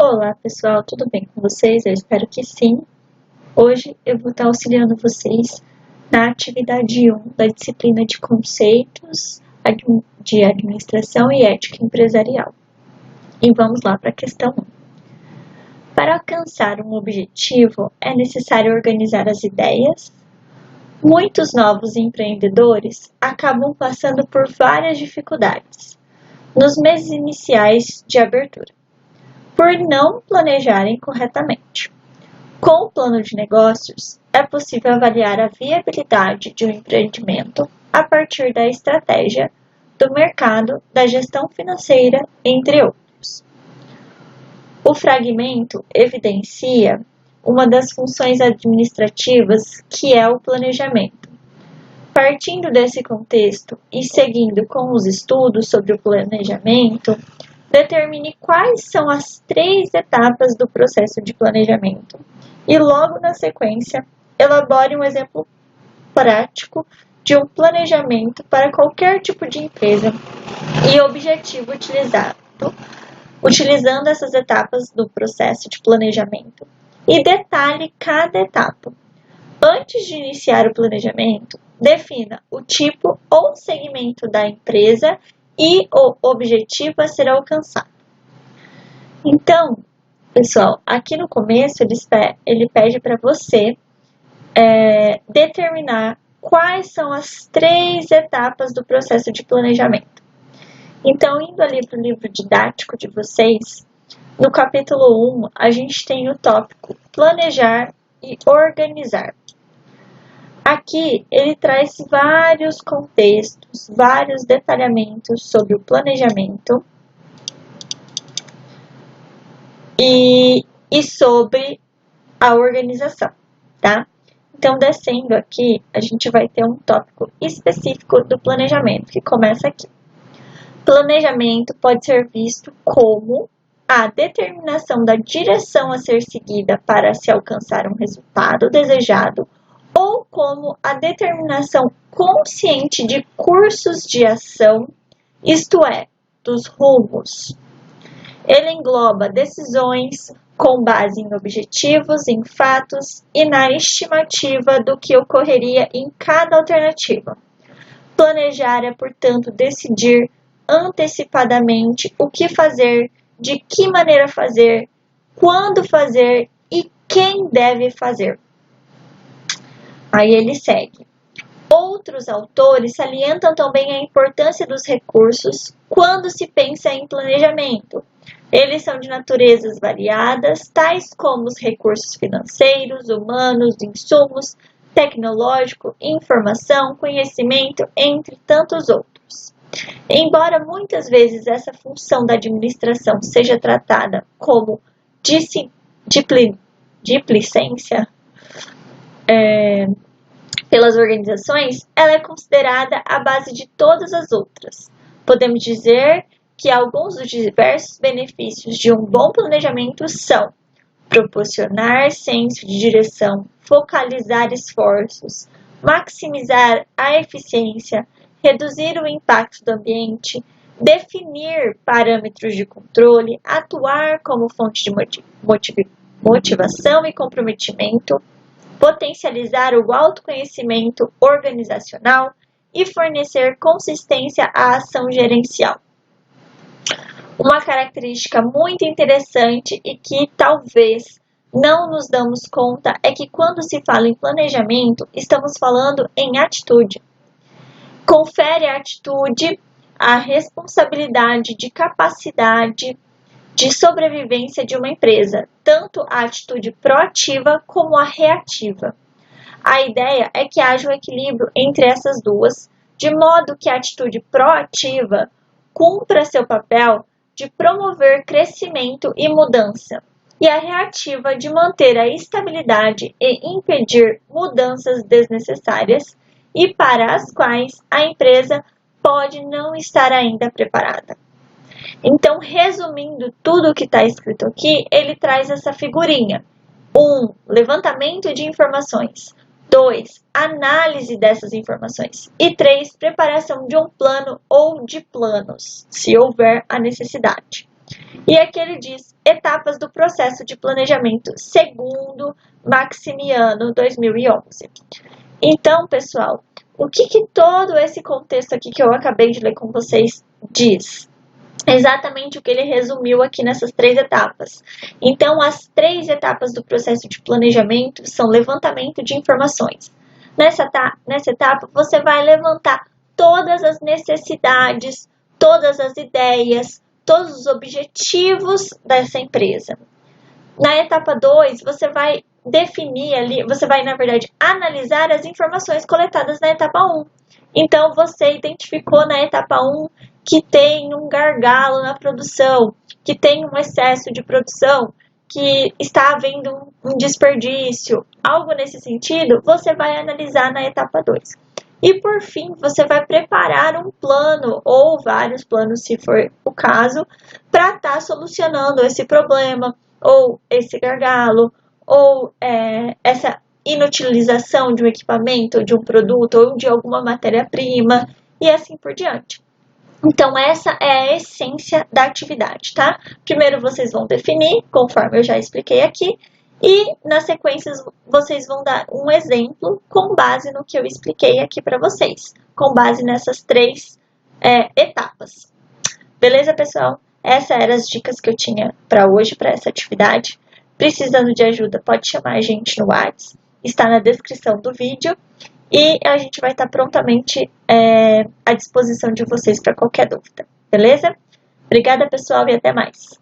Olá pessoal, tudo bem com vocês? Eu espero que sim. Hoje eu vou estar auxiliando vocês na atividade 1 da disciplina de conceitos de administração e ética empresarial. E vamos lá para a questão 1. Para alcançar um objetivo, é necessário organizar as ideias. Muitos novos empreendedores acabam passando por várias dificuldades nos meses iniciais de abertura, por não planejarem corretamente. Com o plano de negócios, é possível avaliar a viabilidade de um empreendimento a partir da estratégia, do mercado, da gestão financeira, entre outros. O fragmento evidencia uma das funções administrativas, que é o planejamento. Partindo desse contexto e seguindo com os estudos sobre o planejamento, determine quais são as 3 etapas do processo de planejamento e, logo na sequência, elabore um exemplo prático de um planejamento para qualquer tipo de empresa e objetivo utilizando essas etapas do processo de planejamento, e detalhe cada etapa. Antes de iniciar o planejamento, defina o tipo ou segmento da empresa e o objetivo a ser alcançado. Então, pessoal, aqui no começo ele pede para você determinar quais são as 3 etapas do processo de planejamento. Então, indo ali para o livro didático de vocês, no capítulo 1, a gente tem o tópico planejar e organizar. Aqui ele traz vários contextos, vários detalhamentos sobre o planejamento e sobre a organização, tá? Então, descendo aqui, a gente vai ter um tópico específico do planejamento, que começa aqui. Planejamento pode ser visto como a determinação da direção a ser seguida para se alcançar um resultado desejado, ou como a determinação consciente de cursos de ação, isto é, dos rumos. Ele engloba decisões com base em objetivos, em fatos e na estimativa do que ocorreria em cada alternativa. Planejar é, portanto, decidir antecipadamente o que fazer, de que maneira fazer, quando fazer e quem deve fazer. Aí ele segue. Outros autores salientam também a importância dos recursos quando se pensa em planejamento. Eles são de naturezas variadas, tais como os recursos financeiros, humanos, insumos, tecnológico, informação, conhecimento, entre tantos outros. Embora muitas vezes essa função da administração seja tratada como displicência, pelas organizações, ela é considerada a base de todas as outras. Podemos dizer que alguns dos diversos benefícios de um bom planejamento são proporcionar senso de direção, focalizar esforços, maximizar a eficiência, reduzir o impacto do ambiente, definir parâmetros de controle, atuar como fonte de motivação e comprometimento, potencializar o autoconhecimento organizacional e fornecer consistência à ação gerencial. Uma característica muito interessante e que talvez não nos damos conta é que quando se fala em planejamento, estamos falando em atitude. Confere à atitude a responsabilidade de capacidade de sobrevivência de uma empresa, tanto a atitude proativa como a reativa. A ideia é que haja um equilíbrio entre essas duas, de modo que a atitude proativa cumpra seu papel de promover crescimento e mudança, e a reativa de manter a estabilidade e impedir mudanças desnecessárias e para as quais a empresa pode não estar ainda preparada. Então, resumindo tudo o que está escrito aqui, ele traz essa figurinha. 1. Levantamento de informações. 2. Análise dessas informações. E 3. Preparação de um plano ou de planos, se houver a necessidade. E aqui ele diz etapas do processo de planejamento segundo Maximiano 2011. Então, pessoal, o que todo esse contexto aqui que eu acabei de ler com vocês diz? Exatamente o que ele resumiu aqui nessas 3 etapas. Então, as 3 etapas do processo de planejamento são levantamento de informações. Nessa etapa, você vai levantar todas as necessidades, todas as ideias, todos os objetivos dessa empresa. Na etapa 2, você vai definir ali, você vai, na verdade, analisar as informações coletadas na etapa 1. Então, você identificou na etapa 1 que tem um gargalo na produção, que tem um excesso de produção, que está havendo um desperdício, algo nesse sentido, você vai analisar na etapa 2. E por fim, você vai preparar um plano, ou vários planos, se for o caso, para estar solucionando esse problema, ou esse gargalo, ou essa inutilização de um equipamento, ou de um produto, ou de alguma matéria-prima, e assim por diante. Então, essa é a essência da atividade, tá? Primeiro vocês vão definir, conforme eu já expliquei aqui, e na sequência vocês vão dar um exemplo com base no que eu expliquei aqui para vocês, com base nessas 3 etapas. Beleza, pessoal? Essas eram as dicas que eu tinha para hoje, para essa atividade. Precisando de ajuda, pode chamar a gente no WhatsApp, está na descrição do vídeo. E a gente vai estar prontamente à disposição de vocês para qualquer dúvida, beleza? Obrigada, pessoal, e até mais!